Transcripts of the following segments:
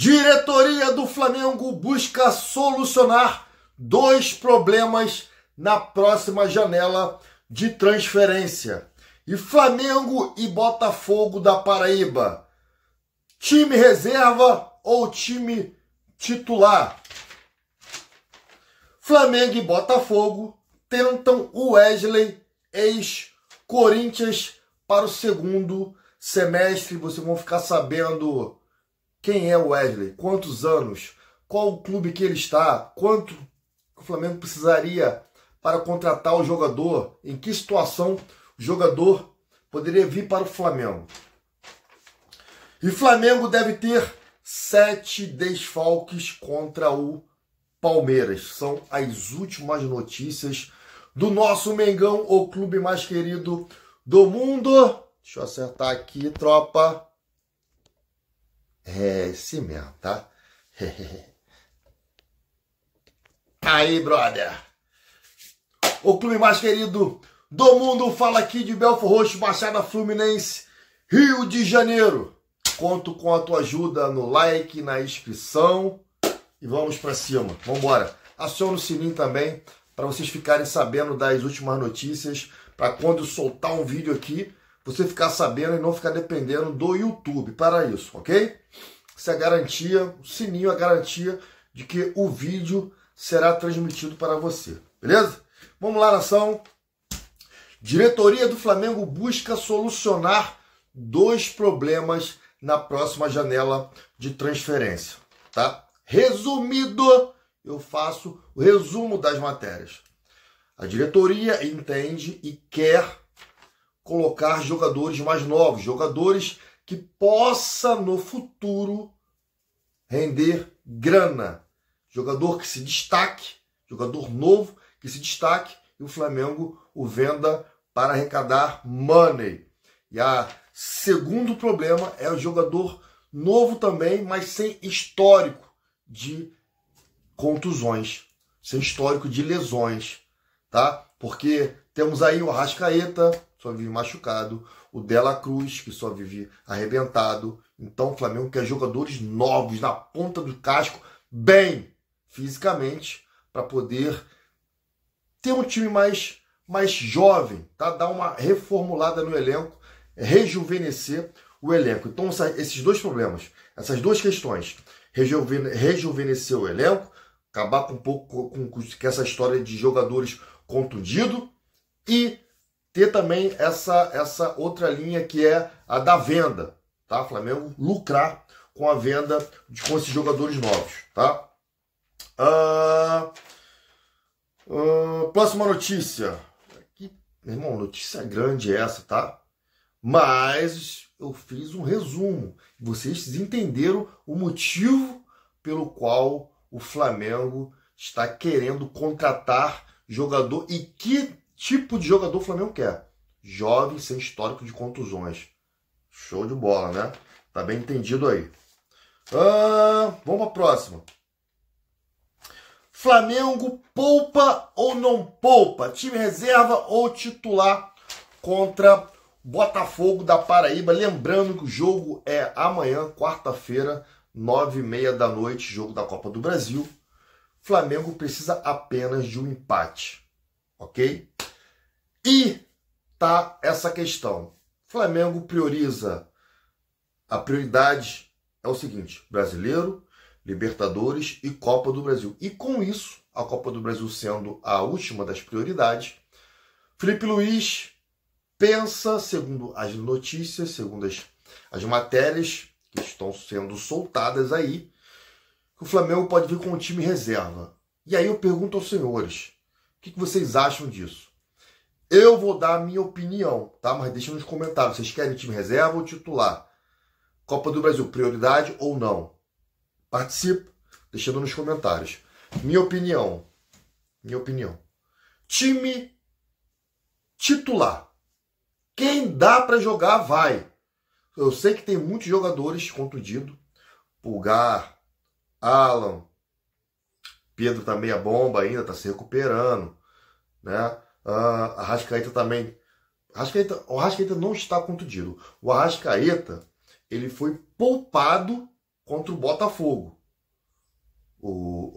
Diretoria do Flamengo busca solucionar dois problemas na próxima janela de transferência. E Flamengo e Botafogo da Paraíba, time reserva ou time titular? Flamengo e Botafogo tentam o Wesley, ex-Corinthians, para o segundo semestre. Vocês vão ficar sabendo quem é o Wesley, quantos anos, qual o clube que ele está, quanto o Flamengo precisaria para contratar o jogador, em que situação o jogador poderia vir para o Flamengo. E Flamengo deve ter 7 desfalques contra o Palmeiras. São as últimas notícias do nosso Mengão, o clube mais querido do mundo. Deixa eu acertar aqui, tropa. É esse mesmo, tá? Aí, brother. O clube mais querido do mundo fala aqui de Belford Roxo, Baixada Fluminense, Rio de Janeiro. Conto com a tua ajuda no like, na inscrição. E vamos pra cima. Vamos embora. Aciona o sininho também para vocês ficarem sabendo das últimas notícias. Para quando eu soltar um vídeo aqui, você ficar sabendo e não ficar dependendo do YouTube para isso, ok? Isso é a garantia, o sininho é a garantia de que o vídeo será transmitido para você, beleza? Vamos lá, nação. Diretoria do Flamengo busca solucionar dois problemas na próxima janela de transferência, tá? Resumido, eu faço o resumo das matérias. A diretoria entende e quer colocar jogadores mais novos, jogadores que possa no futuro render grana. Jogador que se destaque, jogador novo que se destaque e o Flamengo o venda para arrecadar money. E a segundo problema é o jogador novo também, mas sem histórico de contusões, sem histórico de lesões, tá? Porque temos aí o Arrascaeta, só vive machucado, o Dela Cruz, que só vive arrebentado. Então o Flamengo quer jogadores novos, na ponta do casco, bem fisicamente, para poder ter um time mais jovem, tá? Dar uma reformulada no elenco, rejuvenescer o elenco. Então esses dois problemas, essas duas questões, rejuvenescer o elenco, acabar com um pouco com essa história de jogadores contundidos e ter também essa outra linha que é a da venda, tá? Flamengo lucrar com a venda com esses jogadores novos, tá? Próxima notícia. Aqui, meu irmão, notícia grande essa, tá? Mas eu fiz um resumo. Vocês entenderam o motivo pelo qual o Flamengo está querendo contratar jogador e que tipo de jogador o Flamengo quer. Jovem, sem histórico de contusões. Show de bola, né? Tá bem entendido aí. Vamos para a próxima. Flamengo poupa ou não poupa? Time reserva ou titular contra Botafogo da Paraíba? Lembrando que o jogo é amanhã, quarta-feira, 9h30 da noite, jogo da Copa do Brasil. Flamengo precisa apenas de um empate, ok? E tá essa questão. Flamengo prioriza, a prioridade é o seguinte: Brasileiro, Libertadores e Copa do Brasil. E com isso, a Copa do Brasil sendo a última das prioridades, Felipe Luiz pensa, segundo as notícias, segundo as matérias que estão sendo soltadas aí, que o Flamengo pode vir com um time reserva. E aí eu pergunto aos senhores, o que vocês acham disso? Eu vou dar a minha opinião, tá? Mas deixa nos comentários, vocês querem time reserva ou titular? Copa do Brasil, prioridade ou não? Participe, deixando nos comentários. Minha opinião. Time titular. Quem dá para jogar, vai. Eu sei que tem muitos jogadores contundidos. Pulgar, Alan, Pedro tá meia bomba ainda, tá se recuperando, né? Arrascaeta também. O Arrascaeta não está contundido. O Arrascaeta, ele foi poupado contra o Botafogo.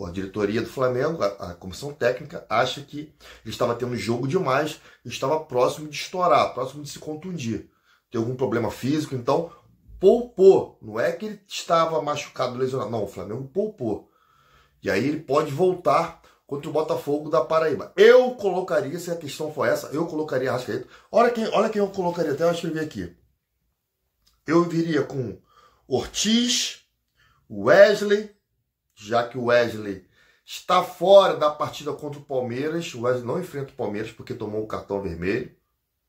A diretoria do Flamengo, a comissão técnica, acha que ele estava tendo jogo demais e estava próximo de estourar, próximo de se contundir. Tem algum problema físico, então poupou. Não é que ele estava machucado, lesionado. Não, o Flamengo poupou. E aí ele pode voltar contra o Botafogo da Paraíba. Eu colocaria, se a questão for essa, eu colocaria Arrascaeta. Olha quem eu colocaria, até eu escrevi aqui. Eu viria com Ortiz, Wesley, já que o Wesley está fora da partida contra o Palmeiras. O Wesley não enfrenta o Palmeiras porque tomou um cartão vermelho.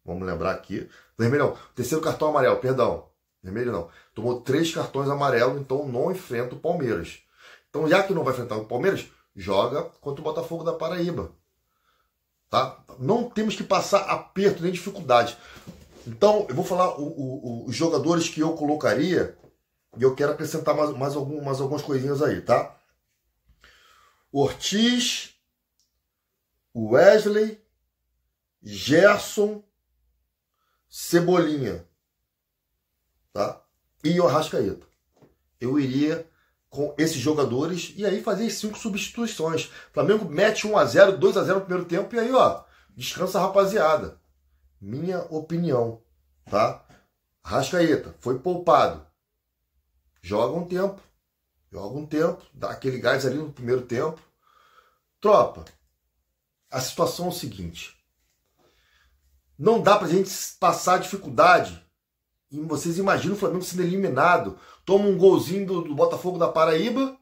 Vamos lembrar aqui. Vermelho não, terceiro cartão amarelo, perdão. Vermelho não. Tomou 3 cartões amarelos, então não enfrenta o Palmeiras. Então, já que não vai enfrentar o Palmeiras, joga contra o Botafogo da Paraíba. Tá? Não temos que passar aperto nem dificuldade. Então, eu vou falar os jogadores que eu colocaria e eu quero acrescentar mais algumas coisinhas aí, tá? Ortiz, Wesley, Gerson, Cebolinha, tá? E o Arrascaeta. Eu iria com esses jogadores e aí fazer as 5 substituições. O Flamengo mete 1-0, 2-0 no primeiro tempo e aí, ó, descansa a rapaziada. Minha opinião, tá? Arrascaeta foi poupado. Joga um tempo, dá aquele gás ali no primeiro tempo. Tropa, a situação é o seguinte. Não dá pra gente passar dificuldade. E vocês imaginam o Flamengo sendo eliminado. Toma um golzinho do Botafogo da Paraíba.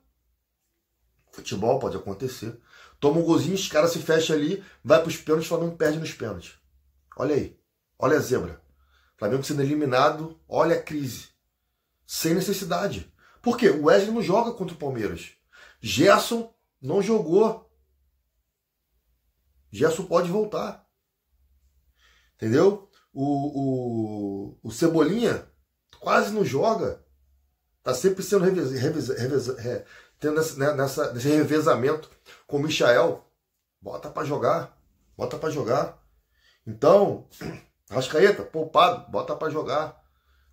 Futebol pode acontecer. Toma um golzinho, os caras se fecham ali, vai pros pênaltis, o Flamengo perde nos pênaltis. Olha aí. Olha a zebra. Flamengo sendo eliminado, olha a crise. Sem necessidade. Por quê? O Wesley não joga contra o Palmeiras. Gerson não jogou. Gerson pode voltar. Entendeu? O Cebolinha quase não joga. Tá sempre sendo tendo nesse revezamento com o Michael. Bota pra jogar. Bota pra jogar. Então, Arrascaeta, poupado, bota pra jogar.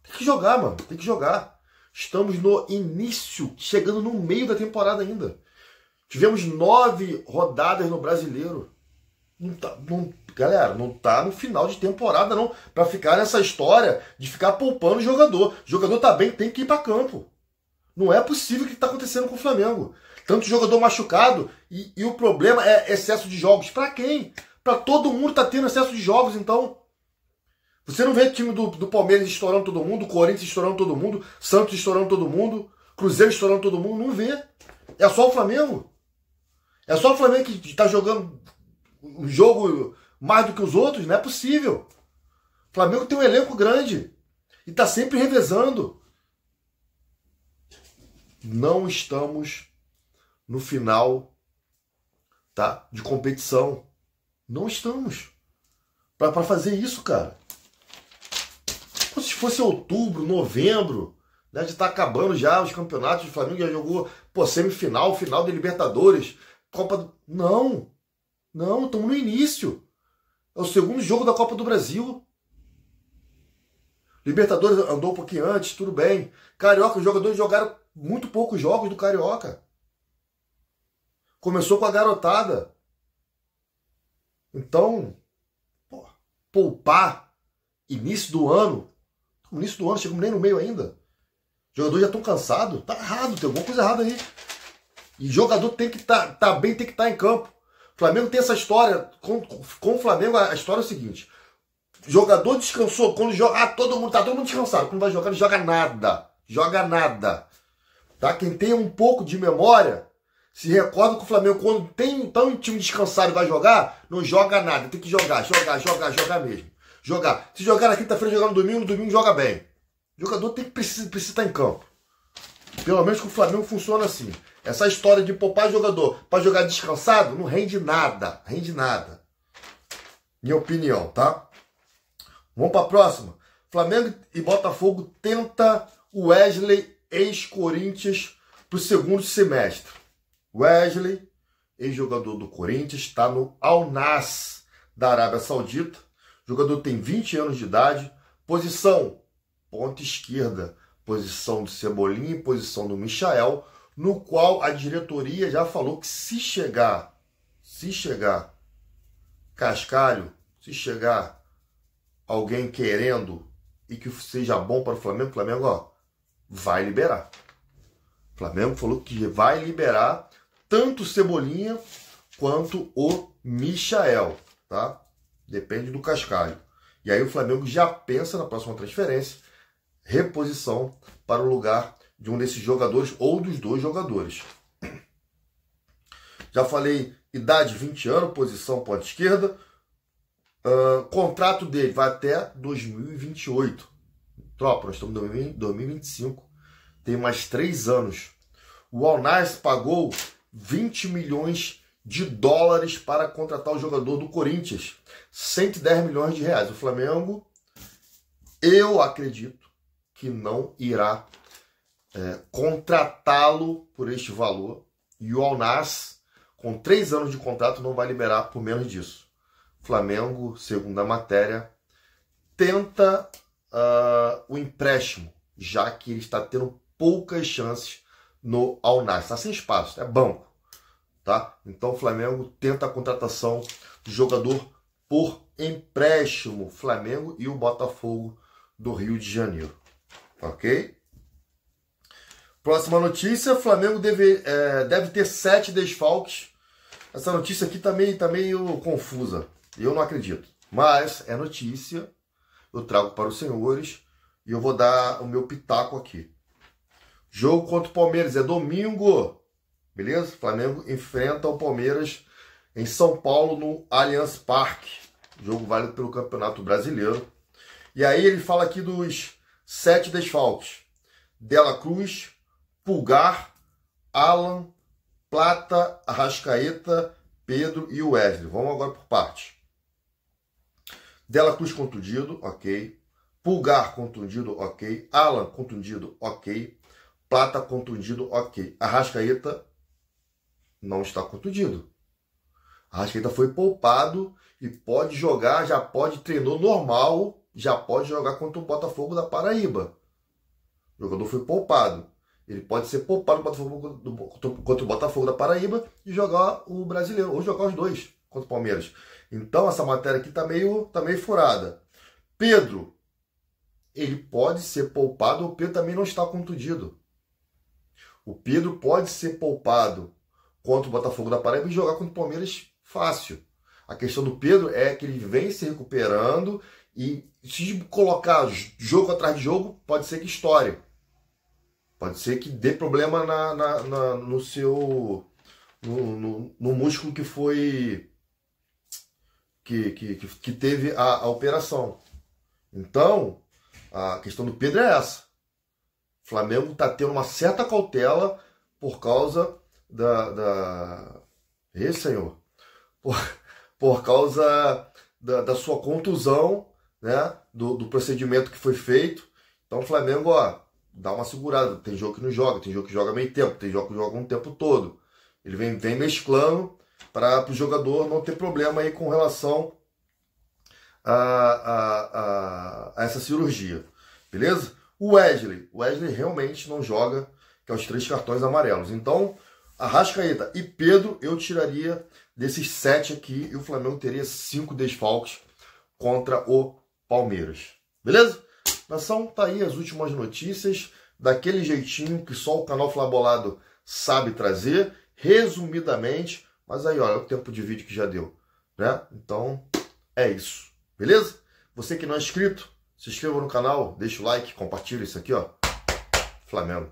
Tem que jogar, mano. Tem que jogar. Estamos no início, chegando no meio da temporada ainda. Tivemos 9 rodadas no Brasileiro. Galera, não tá no final de temporada, não. Pra ficar nessa história de ficar poupando o jogador. O jogador tá bem, tem que ir pra campo. Não é possível o que tá acontecendo com o Flamengo. Tanto jogador machucado e o problema é excesso de jogos. Pra quem? Pra todo mundo tá tendo excesso de jogos, então. Você não vê o time do Palmeiras estourando todo mundo, Corinthians estourando todo mundo, Santos estourando todo mundo, Cruzeiro estourando todo mundo. Não vê. É só o Flamengo. É só o Flamengo que tá jogando um jogo mais do que os outros. Não é possível. O Flamengo tem um elenco grande e tá sempre revezando. Não estamos no final, tá, de competição. Não estamos. Pra fazer isso, cara. Se fosse outubro, novembro, né, de estar acabando já os campeonatos, o Flamengo já jogou, semifinal, final de Libertadores, Copa do... Não, estamos no início. É o segundo jogo da Copa do Brasil. Libertadores andou um pouquinho antes, tudo bem. Carioca, os jogadores jogaram muito poucos jogos do Carioca. Começou com a garotada. Então, poupar início do ano, chegamos nem no meio ainda. Os jogadores já estão cansados. Tá errado, tem alguma coisa errada aí. E jogador tem que tá bem, tem que estar em campo. O Flamengo tem essa história. Com o Flamengo, a história é o seguinte. Jogador descansou. Quando joga, tá todo mundo descansado. Quando vai jogar, não joga nada. Joga nada. Tá? Quem tem um pouco de memória, se recorda que o Flamengo, quando tem um time descansado e vai jogar, não joga nada. Tem que jogar mesmo. Jogar. Se jogar na quinta-feira, jogar no domingo joga bem. O jogador precisa estar em campo. Pelo menos com o Flamengo funciona assim. Essa história de poupar jogador para jogar descansado não rende nada. Minha opinião, tá? Vamos para a próxima. Flamengo e Botafogo tenta o Wesley, ex-Corinthians, para o segundo semestre. Wesley, ex-jogador do Corinthians, está no Al Nassr da Arábia Saudita. O jogador tem 20 anos de idade. Posição, ponta esquerda. posição do Cebolinha e posição do Michael, no qual a diretoria já falou que se chegar cascalho, se chegar alguém querendo e que seja bom para o Flamengo, ó, vai liberar. O Flamengo falou que vai liberar tanto o Cebolinha quanto o Michael, tá? Depende do cascalho. E aí o Flamengo já pensa na próxima transferência, reposição para o lugar de um desses jogadores ou dos dois jogadores. Já falei, idade 20 anos, posição ponta esquerda. Contrato dele vai até 2028. Tropa, nós estamos em 2025. Tem mais 3 anos. O Al-Nassr pagou 20 milhões de dólares para contratar o jogador do Corinthians. 110 milhões de reais. O Flamengo, eu acredito que não irá contratá-lo por este valor. E o Al-Nassr, com 3 anos de contrato, não vai liberar por menos disso. O Flamengo, segundo a matéria, tenta o empréstimo, já que ele está tendo poucas chances no Al-Nassr. Está sem espaço, é banco. Tá? Então o Flamengo tenta a contratação do jogador por empréstimo. Flamengo e o Botafogo do Rio de Janeiro. Ok? Próxima notícia, Flamengo deve ter 7 desfalques. Essa notícia aqui tá meio confusa. Eu não acredito. Mas é notícia. Eu trago para os senhores. E eu vou dar o meu pitaco aqui. Jogo contra o Palmeiras é domingo. Beleza? Flamengo enfrenta o Palmeiras em São Paulo, no Allianz Parque. Jogo válido pelo Campeonato Brasileiro. E aí ele fala aqui dos 7 desfalques. Dela Cruz, Pulgar, Alan, Plata, Arrascaeta, Pedro e Wesley. Vamos agora por parte. Dela Cruz contundido, ok. Pulgar contundido, ok. Alan contundido, ok. Plata contundido, ok. Arrascaeta não está contundido. Arrascaeta foi poupado e pode jogar, já pode treinou normal, já pode jogar contra o Botafogo da Paraíba. O jogador foi poupado. Ele pode ser poupado contra o Botafogo da Paraíba e jogar o Brasileiro, ou jogar os dois contra o Palmeiras. Então essa matéria aqui tá meio furada. Pedro, ele pode ser poupado, o Pedro também não está contundido. O Pedro pode ser poupado contra o Botafogo da Paraíba e jogar contra o Palmeiras fácil. A questão do Pedro é que ele vem se recuperando e se colocar jogo atrás de jogo, pode ser que estoure. Pode ser que dê problema no seu no músculo que foi que teve a operação. Então, a questão do Pedro é essa. O Flamengo está tendo uma certa cautela por causa Senhor. Por causa da sua contusão, né? Do procedimento que foi feito. Então o Flamengo, ó, dá uma segurada. Tem jogo que não joga, tem jogo que joga meio tempo, tem jogo que joga um tempo todo. Ele vem mesclando para o jogador não ter problema aí com relação a essa cirurgia. Beleza? O Wesley realmente não joga, que é os 3 cartões amarelos. Então, Arrascaeta e Pedro eu tiraria desses 7 aqui e o Flamengo teria 5 desfalques contra o Palmeiras. Beleza? Nação, tá aí as últimas notícias, daquele jeitinho que só o canal Flabolado sabe trazer, resumidamente, mas aí, olha o tempo de vídeo que já deu, né? Então, é isso. Beleza? Você que não é inscrito, se inscreva no canal, deixa o like, compartilha isso aqui, ó. Flamengo.